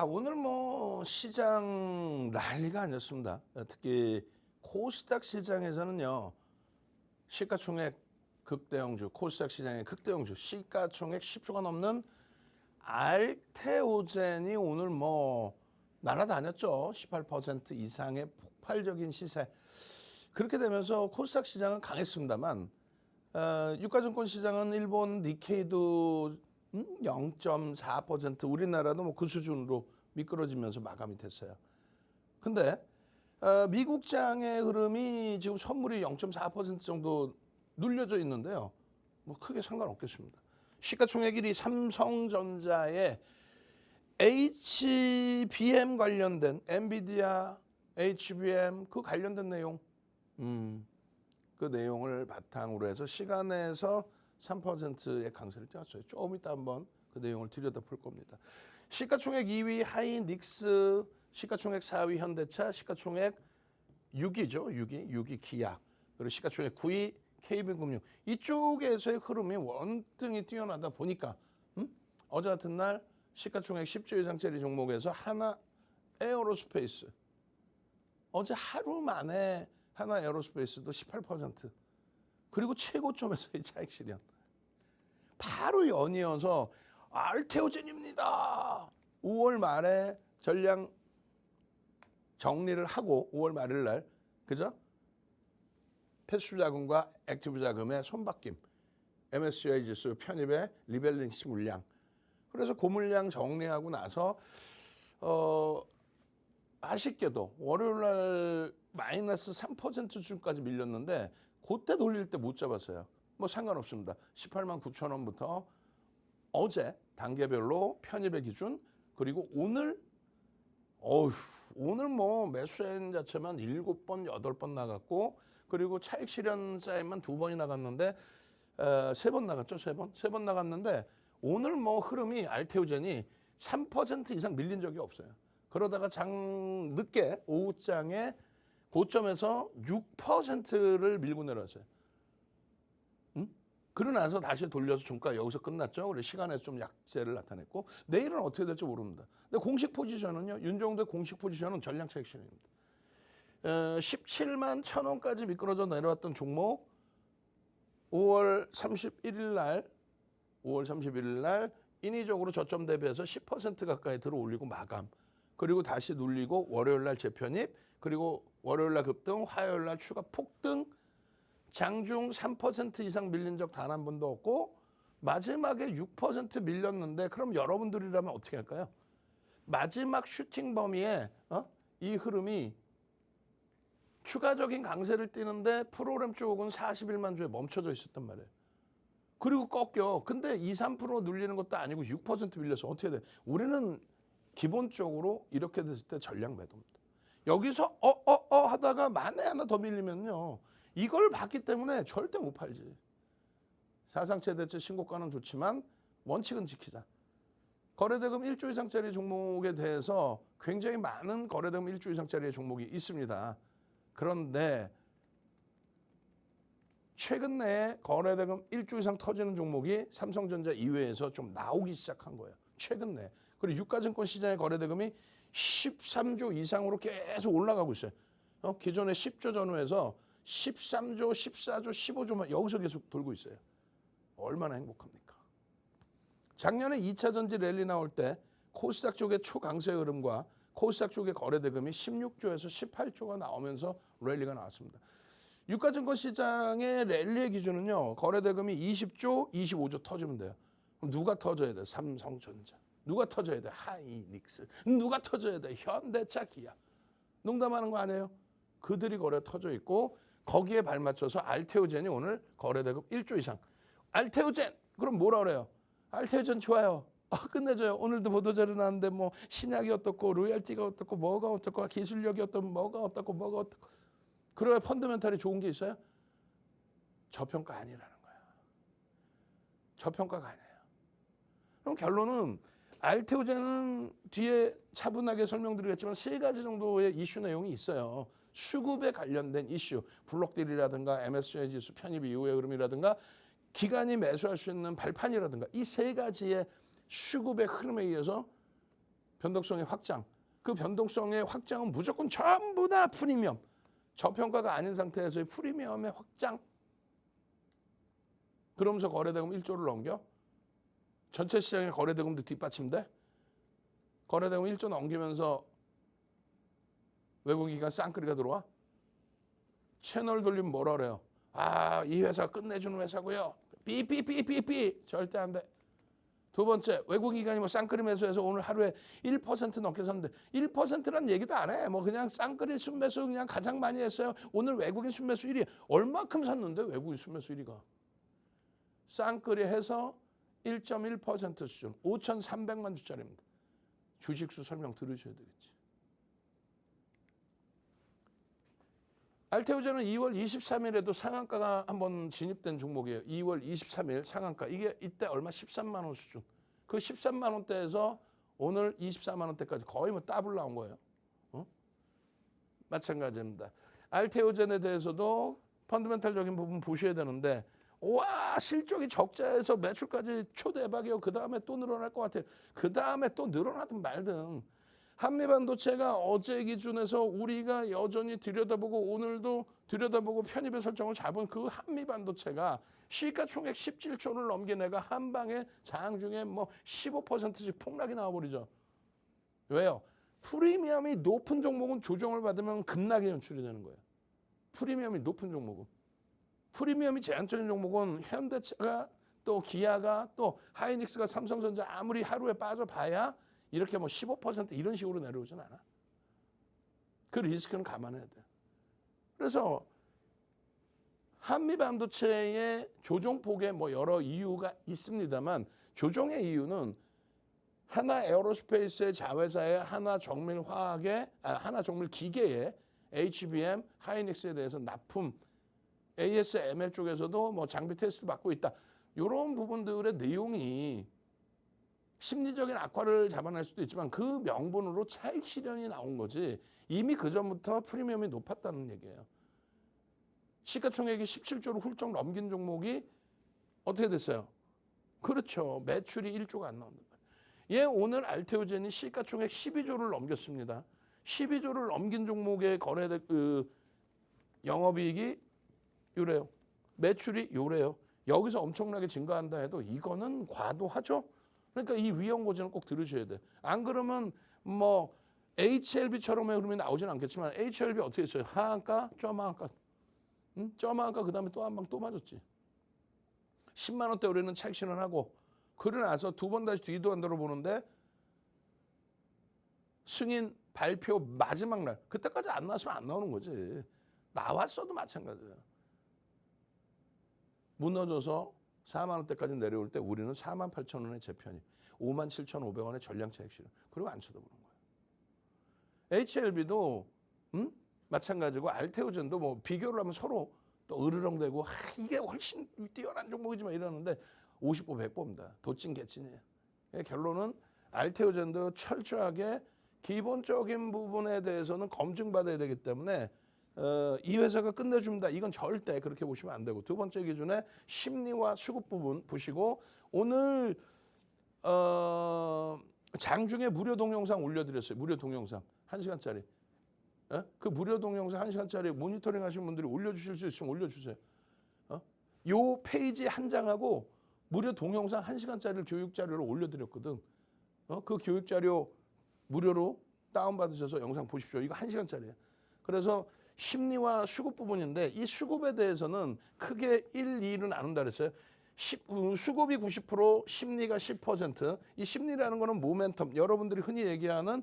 오늘 뭐 시장 난리가 아니었습니다. 특히 코스닥 시장에서는요. 시가총액 극대형주, 코스닥 시장의 극대형주, 시가총액 10조가 넘는 알테오젠이 오늘 뭐 날아다녔죠. 18% 이상의 폭발적인 시세. 그렇게 되면서 코스닥 시장은 강했습니다만 유가증권 시장은 일본 니케이도 0.4% 우리나라도 뭐 그 수준으로 미끄러지면서 마감이 됐어요. 근데 미국장의 흐름이 지금 선물이 0.4% 정도 눌려져 있는데요. 뭐 크게 상관없겠습니다. 시가총액 1위 삼성전자의 HBM 관련된 엔비디아, HBM 그 관련된 내용 그 내용을 바탕으로 해서 시간에서 3%의 강세를 띄웠어요. 조금 이따 한번 그 내용을 들여다볼 겁니다. 시가총액 2위 하이닉스, 시가총액 4위 현대차, 시가총액 6위죠. 6위 기아, 그리고 시가총액 9위 KB금융. 이쪽에서의 흐름이 원등이 뛰어나다 보니까 어제 같은 날 시가총액 10조 이상짜리 종목에서 하나 에어로스페이스, 어제 하루 만에 하나 에어로스페이스도 18%, 그리고 최고점에서의 차익 실현. 바로 연이어서 알테오젠입니다. 5월 말에 전량 정리를 하고 5월 말일 날, 그죠? 패시브 자금과 액티브 자금의 손바뀜, MSCI 지수 편입의 리밸런스 물량. 그래서 그 물량 정리하고 나서 아쉽게도 월요일 날 마이너스 3% 수준까지 밀렸는데 그때 돌릴 때 못 잡았어요. 뭐 상관없습니다. 18만 9천 원부터 어제 단계별로 편입의 기준, 그리고 오늘 오늘 뭐 매수인 자체만 7번, 8번 나갔고, 그리고 차익 실현 사인만 2번이 나갔는데 3번 나갔죠. 3번 나갔는데 오늘 뭐 흐름이 알테오젠이 3% 이상 밀린 적이 없어요. 그러다가 장 늦게 오후장에 고점에서 6%를 밀고 내려왔어요. 그러고 나서 다시 돌려서 종가 여기서 끝났죠. 그래서 시간에서 좀 약세를 나타냈고, 내일은 어떻게 될지 모릅니다. 근데 공식 포지션은요, 윤종대 공식 포지션은 전량 차익 실현입니다. 17만 1,000원까지 미끄러져 내려왔던 종목 5월 31일 날 인위적으로 저점 대비해서 10% 가까이 들어 올리고 마감. 그리고 다시 눌리고 월요일 날 재편입, 그리고 월요일 날 급등, 화요일 날 추가 폭등. 장중 3% 이상 밀린 적 단 한 번도 없고, 마지막에 6% 밀렸는데, 그럼 여러분들이라면 어떻게 할까요? 마지막 슈팅 범위에 이 흐름이 추가적인 강세를 띠는데 프로그램 쪽은 41만 주에 멈춰져 있었단 말이에요. 그리고 꺾여. 근데 2, 3% 눌리는 것도 아니고 6% 밀려서 어떻게 돼? 우리는 기본적으로 이렇게 됐을 때 전량 매도입니다. 여기서 하다가 만에 하나 더 밀리면요, 이걸 봤기 때문에 절대 못 팔지. 사상 최대치 신고가는 좋지만 원칙은 지키자. 거래대금 1조 이상짜리 종목에 대해서 굉장히 많은 거래대금 1조 이상짜리의 종목이 있습니다. 그런데 최근 내에 거래대금 1조 이상 터지는 종목이 삼성전자 이외에서 좀 나오기 시작한 거예요. 최근 내에. 그리고 유가증권 시장의 거래대금이 13조 이상으로 계속 올라가고 있어요. 기존의 10조 전후에서 13조, 14조, 15조만 여기서 계속 돌고 있어요. 얼마나 행복합니까? 작년에 2차 전지 랠리 나올 때 코스닥 쪽의 초강세 흐름과 코스닥 쪽의 거래대금이 16조에서 18조가 나오면서 랠리가 나왔습니다. 유가증권 시장의 랠리의 기준은요, 거래대금이 20조, 25조 터지면 돼요. 그럼 누가 터져야 돼? 삼성전자. 누가 터져야 돼? 하이닉스. 누가 터져야 돼? 현대차, 기아. 농담하는 거 아니에요? 그들이 거래 터져 있고, 거기에 발맞춰서 알테오젠이 오늘 거래대금 1조 이상. 알테오젠! 그럼 뭐라 그래요? 알테오젠 좋아요. 끝내줘요. 오늘도 보도자료 나왔는데 뭐 신약이 어떻고, 로열티가 어떻고, 뭐가 어떻고, 기술력이 어떻고, 뭐가 어떻고. 그래야 펀더멘탈이 좋은 게 있어요? 저평가 아니라는 거야. 저평가가 아니에요. 그럼 결론은 알테오젠은 뒤에 차분하게 설명드리겠지만 3가지 정도의 이슈 내용이 있어요. 수급에 관련된 이슈, 블록딜이라든가 MSCI 지수 편입 이후의 흐름이라든가 기관이 매수할 수 있는 발판이라든가 이 3가지의 수급의 흐름에 의해서 변동성의 확장. 그 변동성의 확장은 무조건 전부 다 프리미엄. 저평가가 아닌 상태에서의 프리미엄의 확장. 그러면서 거래대금 1조를 넘겨? 전체 시장의 거래대금도 뒷받침돼? 거래대금 1조 넘기면서 외국인기관 쌍끌이가 들어와? 채널 돌리면 뭐라 그래요? 아, 이 회사 끝내주는 회사고요. 삐삐삐삐삐 절대 안 돼. 두 번째, 외국인기관이 뭐 쌍끌이 매수해서 오늘 하루에 1% 넘게 샀는데 1%란 얘기도 안 해. 뭐 그냥 쌍끌이 순매수 그냥 가장 많이 했어요. 오늘 외국인 순매수 1위. 얼마큼 샀는데 외국인 순매수 1위가. 쌍끌이 해서 1.1% 수준, 5,300만 주짜리입니다. 주식수 설명 들으셔야 되겠지. 알테오제는 2월 23일에도 상한가가 한번 진입된 종목이에요. 2월 23일 상한가. 이게 이때 얼마? 13만 원 수준. 그 13만 원대에서 오늘 24만 원대까지 거의 뭐 더블 나온 거예요. 마찬가지입니다. 알테오젠에 대해서도 펀드멘탈적인 부분 보셔야 되는데 와 실적이 적자에서 매출까지 초대박이요. 그 다음에 또 늘어날 것 같아요. 그 다음에 또 늘어나든 말든 한미반도체가 어제 기준에서 우리가 여전히 들여다보고 오늘도 들여다보고 편입의 설정을 잡은 그 한미반도체가 시가총액 17조를 넘긴 애가 한 방에 장중에 뭐 15%씩 폭락이 나와버리죠. 왜요? 프리미엄이 높은 종목은 조정을 받으면 급락이 연출이 되는 거예요. 프리미엄이 높은 종목은. 프리미엄이 제한적인 종목은 현대차가 또 기아가 또 하이닉스가 삼성전자 아무리 하루에 빠져봐야 이렇게 뭐 15% 이런 식으로 내려오진 않아. 그 리스크는 감안해야 돼. 그래서 한미반도체의 조종폭에 뭐 여러 이유가 있습니다만 조종의 이유는 하나 에어로스페이스의 자회사의 하나 정밀화학의 하나 정밀기계의 HBM, 하이닉스에 대해서 납품 ASML 쪽에서도 뭐 장비 테스트 받고 있다. 이런 부분들의 내용이 심리적인 악화를 잡아낼 수도 있지만 그 명분으로 차익 실현이 나온 거지 이미 그 전부터 프리미엄이 높았다는 얘기예요. 시가총액이 17조를 훌쩍 넘긴 종목이 어떻게 됐어요? 그렇죠. 매출이 1조가 안 나온단 말이에요. 얘 오늘 알테오젠이 시가총액 12조를 넘겼습니다. 12조를 넘긴 종목의 영업이익이 요래요. 매출이 요래요. 여기서 엄청나게 증가한다 해도 이거는 과도하죠. 그러니까 이 위험 고지는 꼭 들으셔야 돼. 안 그러면 뭐 HLB처럼의 흐름이 나오진 않겠지만 HLB 어떻게 했어요? 하한가, 점하한가. 점하한가 그다음에 또 한 방 또 맞았지. 10만 원대 우리는 차익 실현하고 그러고 나서 두 번 다시 뒤도 안 돌아보는데 승인 발표 마지막 날 그때까지 안 나왔으면 안 나오는 거지. 나왔어도 마찬가지예요. 무너져서 4만 원대까지 내려올 때 우리는 4만 8천 원의 재편입, 5만 7,500원의 전량 차익 실현. 그리고 안 쳐다보는 거예요. HLB도 마찬가지고 알테오젠도 뭐 비교를 하면 서로 또 으르렁대고 이게 훨씬 뛰어난 종목이지만 이러는데 50보 100보입니다. 도찐 개찐이에요. 결론은 알테오젠도 철저하게 기본적인 부분에 대해서는 검증받아야 되기 때문에 이 회사가 끝내줍니다. 이건 절대 그렇게 보시면 안 되고 두 번째 기준에 심리와 수급 부분 보시고 오늘 장중에 무료 동영상 올려드렸어요. 무료 동영상 1시간짜리. 그 무료 동영상 1시간짜리 모니터링 하시는 분들이 올려주실 수 있으면 올려주세요. 요 페이지 한 장하고 무료 동영상 1시간짜리를 교육자료로 올려드렸거든. 그 교육자료 무료로 다운받으셔서 영상 보십시오. 이거 1시간짜리예요. 그래서 심리와 수급 부분인데 이 수급에 대해서는 크게 1, 2는 나눈다 그랬어요. 수급이 90%, 심리가 10%. 이 심리라는 거는 모멘텀. 여러분들이 흔히 얘기하는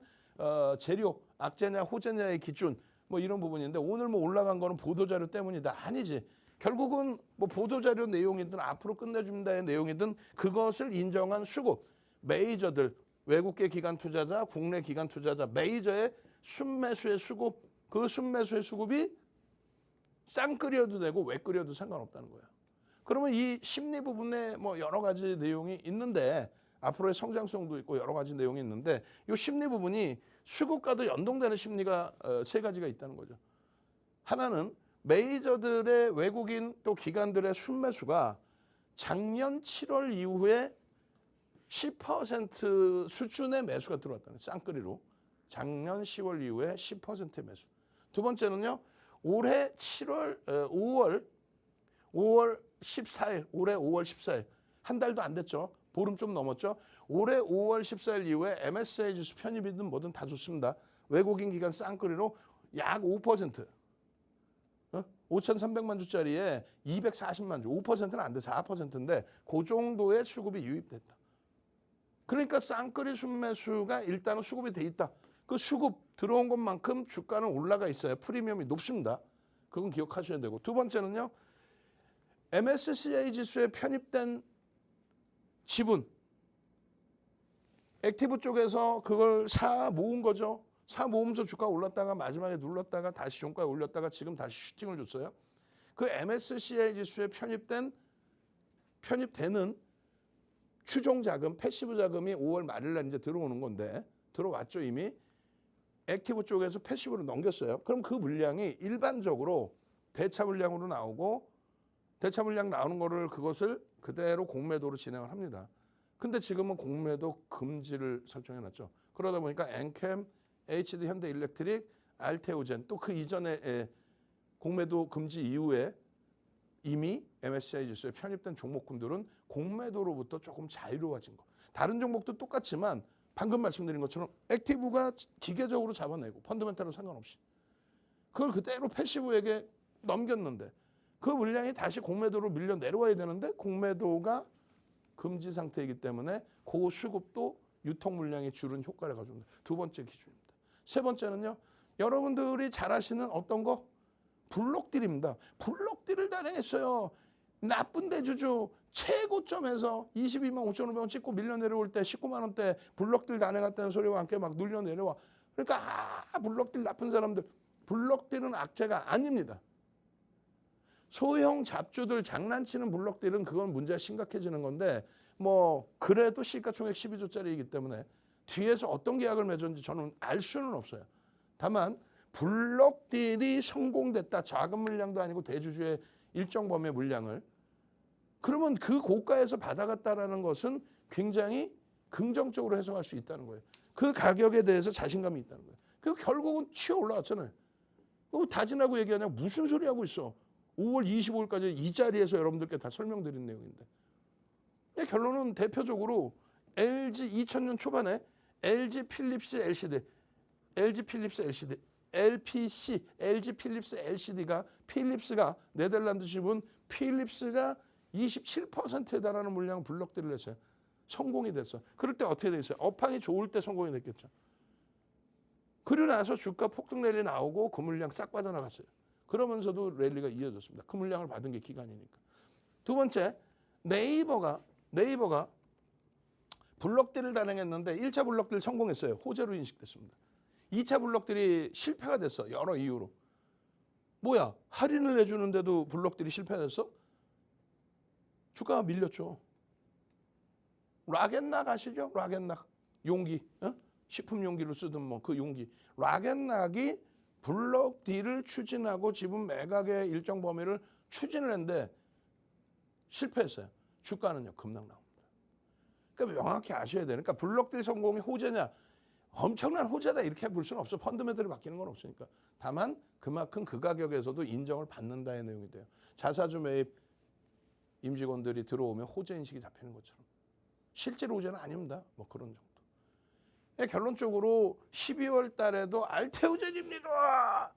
재료, 악재냐 호재냐의 기준 뭐 이런 부분인데 오늘 뭐 올라간 거는 보도자료 때문이다. 아니지. 결국은 뭐 보도자료 내용이든 앞으로 끝내준다의 내용이든 그것을 인정한 수급. 메이저들, 외국계 기관 투자자, 국내 기관 투자자, 메이저의 순매수의 수급. 그 순매수의 수급이 쌍끌이어도 되고 외끌이어도 상관없다는 거예요. 그러면 이 심리 부분에 뭐 여러 가지 내용이 있는데 앞으로의 성장성도 있고 여러 가지 내용이 있는데 이 심리 부분이 수급과도 연동되는 심리가 세 가지가 있다는 거죠. 하나는 메이저들의 외국인 또 기관들의 순매수가 작년 7월 이후에 10% 수준의 매수가 들어왔다는 쌍끌이로 작년 10월 이후에 10%의 매수. 두 번째는요. 올해 5월 14일, 올해 5월 14일 한 달도 안 됐죠. 보름 좀 넘었죠. 올해 5월 14일 이후에 MSCI 지수 편입이든 뭐든 다 좋습니다. 외국인 기관 쌍끌이로 약 5%. 5,300만 주짜리에 240만 주, 5%는 안 돼, 4%인데 그 정도의 수급이 유입됐다. 그러니까 쌍끌이 순매수가 일단은 수급이 돼 있다. 그 수급 들어온 것만큼 주가는 올라가 있어요. 프리미엄이 높습니다. 그건 기억하셔야 되고. 두 번째는요. MSCI 지수에 편입된 지분. 액티브 쪽에서 그걸 사 모은 거죠. 사 모으면서 주가 올랐다가 마지막에 눌렀다가 다시 종가에 올렸다가 지금 다시 슈팅을 줬어요. 그 MSCI 지수에 편입되는 추종 자금, 패시브 자금이 5월 말일날 이제 들어오는 건데 들어왔죠 이미. 액티브 쪽에서 패시브로 넘겼어요. 그럼 그 물량이 일반적으로 대차 물량으로 나오고 대차 물량 나오는 거를 그것을 그대로 공매도로 진행을 합니다. 근데 지금은 공매도 금지를 설정해 놨죠. 그러다 보니까 엔캠, HD 현대일렉트릭, 알테오젠 또 그 이전에 공매도 금지 이후에 이미 MSCI 지수에 편입된 종목군들은 공매도로부터 조금 자유로워진 거. 다른 종목도 똑같지만 방금 말씀드린 것처럼 액티브가 기계적으로 잡아내고 펀더멘탈로 상관없이 그걸 그대로 패시브에게 넘겼는데 그 물량이 다시 공매도로 밀려 내려와야 되는데 공매도가 금지 상태이기 때문에 그 수급도 유통 물량이 줄은 효과를 가져옵니다. 두 번째 기준입니다. 세 번째는요. 여러분들이 잘 아시는 어떤 거? 블록딜입니다. 블록딜을 단행했어요. 나쁜 대주주 최고점에서 22만 5,500원 찍고 밀려 내려올 때 19만 원대 블록딜 단행했다는 소리와 함께 막 눌려 내려와. 그러니까 블록딜 나쁜 사람들. 블록딜은 악재가 아닙니다. 소형 잡주들 장난치는 블록딜은 그건 문제가 심각해지는 건데 뭐 그래도 시가총액 12조짜리이기 때문에 뒤에서 어떤 계약을 맺었는지 저는 알 수는 없어요. 다만 블록딜이 성공됐다. 작은 물량도 아니고 대주주의 일정 범위의 물량을. 그러면 그 고가에서 받아갔다라는 것은 굉장히 긍정적으로 해석할 수 있다는 거예요. 그 가격에 대해서 자신감이 있다는 거예요. 그 결국은 치어 올라왔잖아요. 너 다 지나고 얘기하냐? 무슨 소리 하고 있어? 5월 25일까지 이 자리에서 여러분들께 다 설명드린 내용인데. 결론은 대표적으로 LG 2000년 초반에 LG 필립스 LCD, LG 필립스 LCD가 필립스가 네덜란드 지분 필립스가 27%에 달하는 물량 블록딜을 했어요. 성공이 됐어. 그럴 때 어떻게 돼 있어요? 업황이 좋을 때 성공이 됐겠죠. 그러고 나서 주가 폭등 랠리 나오고 그 물량 싹 빠져나갔어요. 그러면서도 랠리가 이어졌습니다. 그 물량을 받은 게 기간이니까. 두 번째, 네이버가 블록딜을 단행했는데 1차 블록딜 성공했어요. 호재로 인식됐습니다. 2차 블록딜이 실패가 됐어. 여러 이유로. 뭐야? 할인을 해주는데도 블록딜이 실패됐어? 주가가 밀렸죠. 락앤락 아시죠? 락앤락. 용기. 식품 용기로 쓰던 뭐 그 용기. 락앤락이 블록딜을 추진하고 지분 매각의 일정 범위를 추진을 했는데 실패했어요. 주가는요. 급락 나옵니다. 그러니까 명확히 아셔야 돼요. 그러니까 블록딜 성공이 호재냐. 엄청난 호재다 이렇게 볼 수는 없어. 펀더멘털이 바뀌는 건 없으니까. 다만 그만큼 그 가격에서도 인정을 받는다의 내용이 돼요. 자사주 매입 임직원들이 들어오면 호재 인식이 잡히는 것처럼. 실제로 호재는 아닙니다. 뭐 그런 정도. 결론적으로 12월 달에도 알테오젠입니다.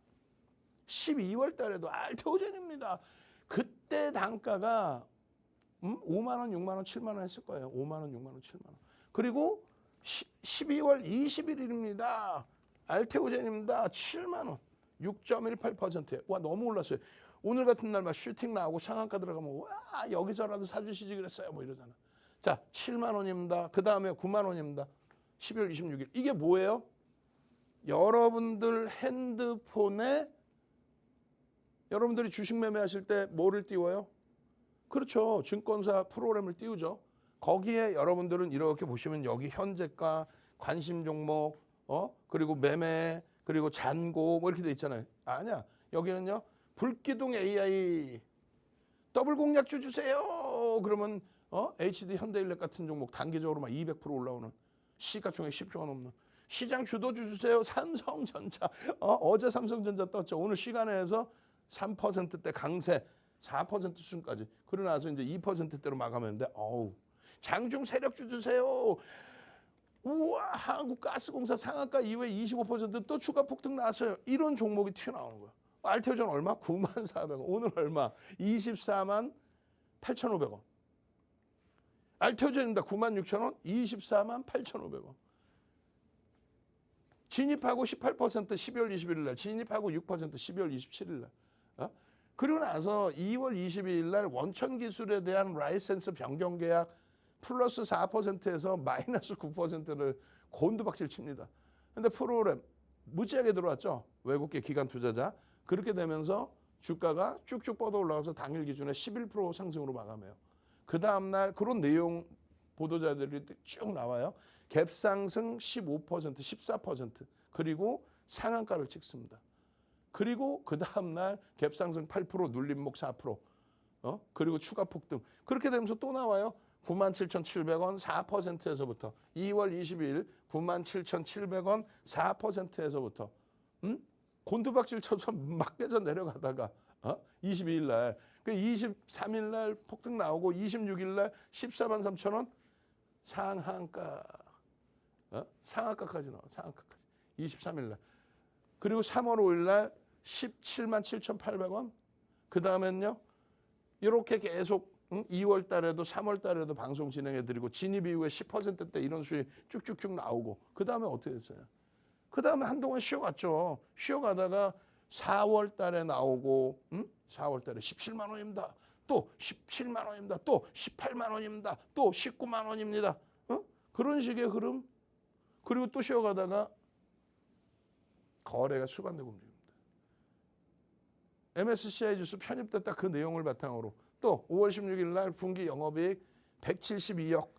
12월 달에도 알테오젠입니다. 그때 단가가 5만 원, 6만 원, 7만 원 했을 거예요. 5만 원, 6만 원, 7만 원. 그리고 12월 21일입니다. 알테오젠입니다. 7만 원. 6.18%. 와 너무 올랐어요. 오늘 같은 날 막 슈팅 나오고 상한가 들어가면 와 여기서라도 사주시지 그랬어요. 뭐 이러잖아. 자 7만 원입니다. 그 다음에 9만 원입니다. 12월 26일. 이게 뭐예요? 여러분들 핸드폰에 여러분들이 주식 매매하실 때 뭐를 띄워요? 그렇죠. 증권사 프로그램을 띄우죠. 거기에 여러분들은 이렇게 보시면 여기 현재가, 관심 종목, 그리고 매매, 그리고 잔고 뭐 이렇게 돼 있잖아요. 아니야. 여기는요. 불기둥 AI 더블 공략주 주세요. 그러면 HD 현대일렉 같은 종목 단기적으로 막 200% 올라오는 시가총액 10조가 넘는 시장 주도주 주세요. 삼성전자. 어제 삼성전자 떴죠. 오늘 시간에서 3%대 강세 4% 수준까지. 그러고 나서 이제 2%대로 마감했는데 장중 세력주 주세요. 우와, 한국가스공사 상한가 이후에 25%또 추가 폭등 나왔어요. 이런 종목이 튀어나오는 거야. 알테오전 얼마? 94,400원. 오늘 얼마? 248,500원. 알테오전입니다. 96,000원, 248,500원. 진입하고 18% 12월 21일 날, 진입하고 6% 12월 27일 날. 그리고 나서 2월 22일 날 원천기술에 대한 라이센스 변경 계약 플러스 4%에서 마이너스 9%를 곤두박질 칩니다. 근데 프로그램 무지하게 들어왔죠. 외국계 기관 투자자. 그렇게 되면서 주가가 쭉쭉 뻗어 올라가서 당일 기준에 11% 상승으로 마감해요. 그 다음날 그런 내용 보도자들이 쭉 나와요. 갭상승 15%, 14% 그리고 상한가를 찍습니다. 그리고 그 다음날 갭상승 8%, 눌림목 4%, 그리고 추가 폭등. 그렇게 되면서 또 나와요. 97,700원 4%에서부터 2월 22일 97,700원 4%에서부터 곤두박질 쳐서 막 깨져 내려가다가 22일 날, 그 23일 날 폭등 나오고 26일 날 143,000원 상한가, 상한가까지 나와. 상한가까지 23일 날. 그리고 3월 5일 날 177,800원. 그 다음엔요 이렇게 계속 2월 달에도 3월 달에도 방송 진행해드리고 진입 이후에 10%대 이런 수익 쭉쭉쭉 나오고 그 다음에 어떻게 됐어요? 그 다음에 한동안 쉬어갔죠. 쉬어가다가 4월 달에 나오고 4월 달에 17만 원입니다. 또 17만 원입니다. 또 18만 원입니다. 또 19만 원입니다. 그런 식의 흐름. 그리고 또 쉬어가다가 거래가 수반되고 움직입니다. MSCI 지수 편입됐다 그 내용을 바탕으로 또 5월 16일 날 분기 영업이익 172억.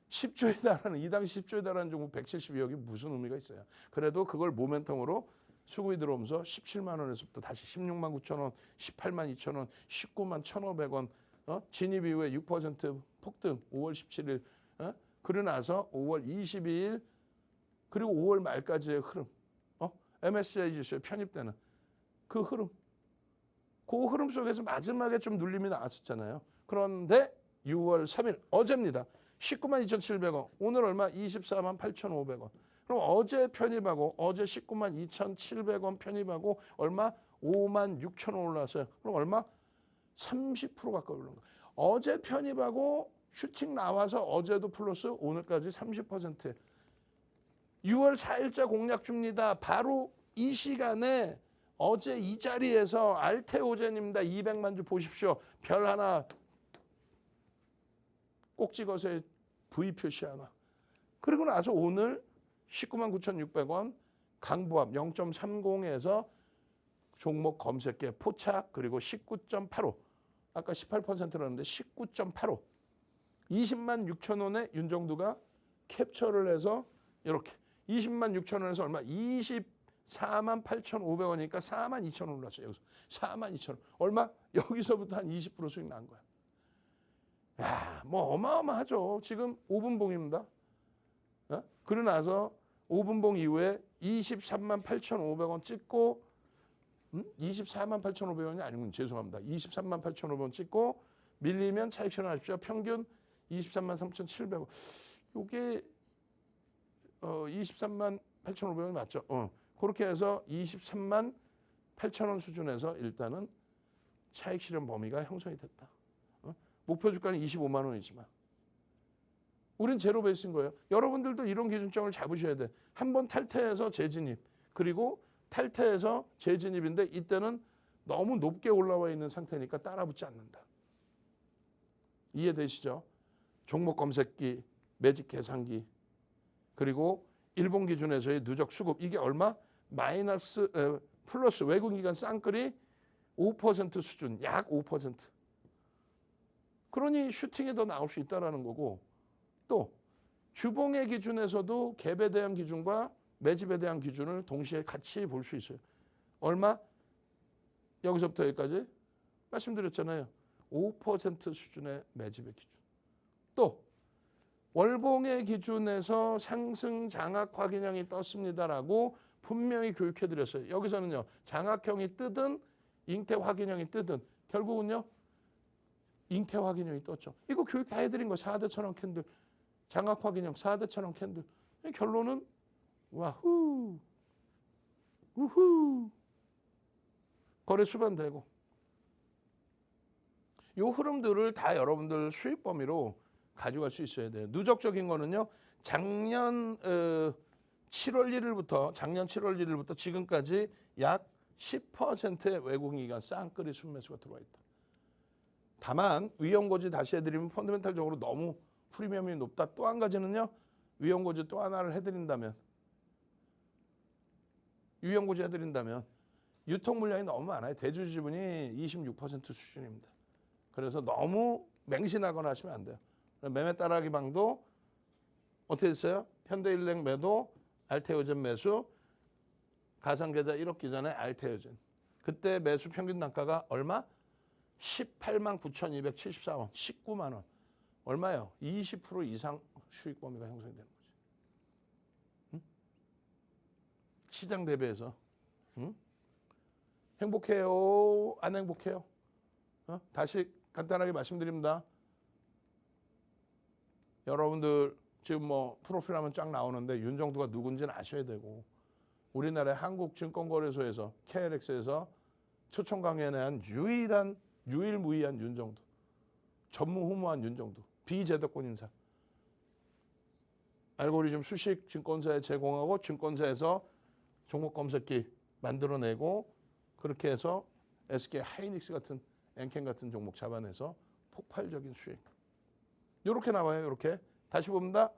10조에 달하는 이 당시 10조에 달하는 종목 172억이 무슨 의미가 있어요. 그래도 그걸 모멘텀으로 수급이 들어오면서 17만 원에서부터 다시 16만 9천 원, 18만 2천 원, 19만 1,500원. 진입 이후에 6% 폭등 5월 17일. 그러고 나서 5월 22일 그리고 5월 말까지의 흐름. MSCI 지수에 편입되는 그 흐름. 그 흐름 속에서 마지막에 좀 눌림이 나왔었잖아요. 그런데 6월 3일 어제입니다. 19만 2,700원. 오늘 얼마? 24만 8,500원. 그럼 어제 편입하고 어제 19만 2,700원 편입하고 얼마? 5만 6천 원 올랐어요. 그럼 얼마? 30% 가까이 올른 거. 어제 편입하고 슈팅 나와서 어제도 플러스 오늘까지 30%. 6월 4일자 공략 줍니다. 바로 이 시간에 어제 이 자리에서 알테오젠입니다. 200만 주 보십시오. 별 하나 꼭 찍어서 V 표시 하나. 그리고 나서 오늘 19만 9,600원 강보합 0.30에서 종목 검색계 포착 그리고 19.85 아까 18%라는데 19.85 20만 6천 원에 윤정두가 캡처를 해서 이렇게 20만 6천 원에서 얼마? 24만 8,500원이니까 4만 2천 원 올랐어요. 여기서 4만 2천 원. 얼마? 여기서부터 한 20% 수익 난 거야. 야, 뭐 어마어마하죠. 지금 5분봉입니다. 그러고 나서 5분봉 이후에 23만 8,500원 찍고 24만 8,500원이 아니군. 죄송합니다. 23만 8,500원 찍고 밀리면 차익 실현하십시오. 평균 23만 3,700원. 이게 23만 8,500원이 맞죠? 그렇게 해서 23만 8,000원 수준에서 일단은 차익 실현 범위가 형성이 됐다. 목표 주가는 25만 원이지만 우린 제로 베이스인 거예요. 여러분들도 이런 기준점을 잡으셔야 돼. 한번 탈퇴해서 재진입 그리고 탈퇴해서 재진입인데 이때는 너무 높게 올라와 있는 상태니까 따라붙지 않는다. 이해되시죠? 종목 검색기, 매직 계산기 그리고 일본 기준에서의 누적 수급 이게 얼마? 마이너스 플러스 외국기관 쌍끌이 5% 수준 약 5%. 그러니 슈팅이 더 나올 수 있다는 거고 또 주봉의 기준에서도 갭에 대한 기준과 매집에 대한 기준을 동시에 같이 볼 수 있어요. 얼마? 여기서부터 여기까지 말씀드렸잖아요. 5% 수준의 매집의 기준. 또 월봉의 기준에서 상승 장악 확인형이 떴습니다라고 분명히 교육해 드렸어요. 여기서는요. 장악형이 뜨든 잉태 확인형이 뜨든 결국은요. 잉태 확인형이 떴죠. 이거 교육 다 해드린 거 4대 천원 캔들. 장악 확인형 4대 천원 캔들. 결론은 와후 우후 거래 수반되고 이 흐름들을 다 여러분들 수익 범위로 가져갈 수 있어야 돼요. 누적적인 거는요. 작년 7월 1일부터 지금까지 약 10%의 외국인기관 쌍끌이 순매수가 들어와 있다. 다만 위험고지 다시 해드리면 펀더멘탈적으로 너무 프리미엄이 높다. 또 한 가지는요. 위험고지 또 하나를 해드린다면 위험고지 해드린다면 유통 물량이 너무 많아요. 대주 지분이 26% 수준입니다. 그래서 너무 맹신하거나 하시면 안 돼요. 매매 따라하기 방도 어떻게 됐어요? 현대일렉 매도, 알테오젠 매수, 가상계좌 1억 기전에 알테오젠. 그때 매수 평균 단가가 얼마? 18만 9,274원, 19만 원. 얼마예요? 20% 이상 수익 범위가 형성되는 거지. 응? 시장 대비해서. 응? 행복해요? 안 행복해요? 다시 간단하게 말씀드립니다. 여러분들 지금 뭐 프로필 하면 쫙 나오는데 윤정두가 누군지는 아셔야 되고 우리나라의 한국증권거래소에서 KLX에서 초청 강연에 한 유일무이한 윤정두. 전무후무한 윤정두. 비제도권 인사. 알고리즘 수식 증권사에 제공하고 증권사에서 종목 검색기 만들어내고 그렇게 해서 SK 하이닉스 같은 엔캔 같은 종목 잡아내서 폭발적인 수익. 이렇게 나와요. 이렇게. 다시 봅니다.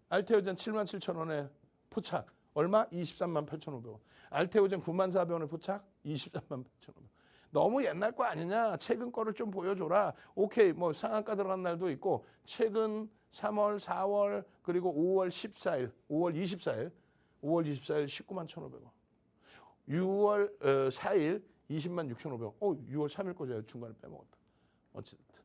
알테오젠 77,000원에 포착. 얼마? 23만 8,500원. 알테오젠 94,000원에 포착. 23만 8,500원. 너무 옛날 거 아니냐. 최근 거를 좀 보여줘라. 오케이. 뭐 상한가 들어간 날도 있고 최근 3월, 4월 그리고 5월 24일, 5월 24일 19만 1,500원. 6월 4일 20만 6,500원. 6월 3일 거 제가 중간에 빼먹었다. 어쨌든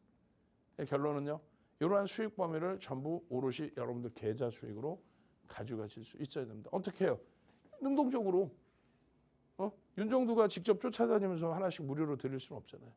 결론은요. 이러한 수익 범위를 전부 오롯이 여러분들 계좌 수익으로 가져가실 수 있어야 됩니다. 어떻게 해요? 능동적으로. 윤정두가 직접 쫓아다니면서 하나씩 무료로 드릴 수는 없잖아요.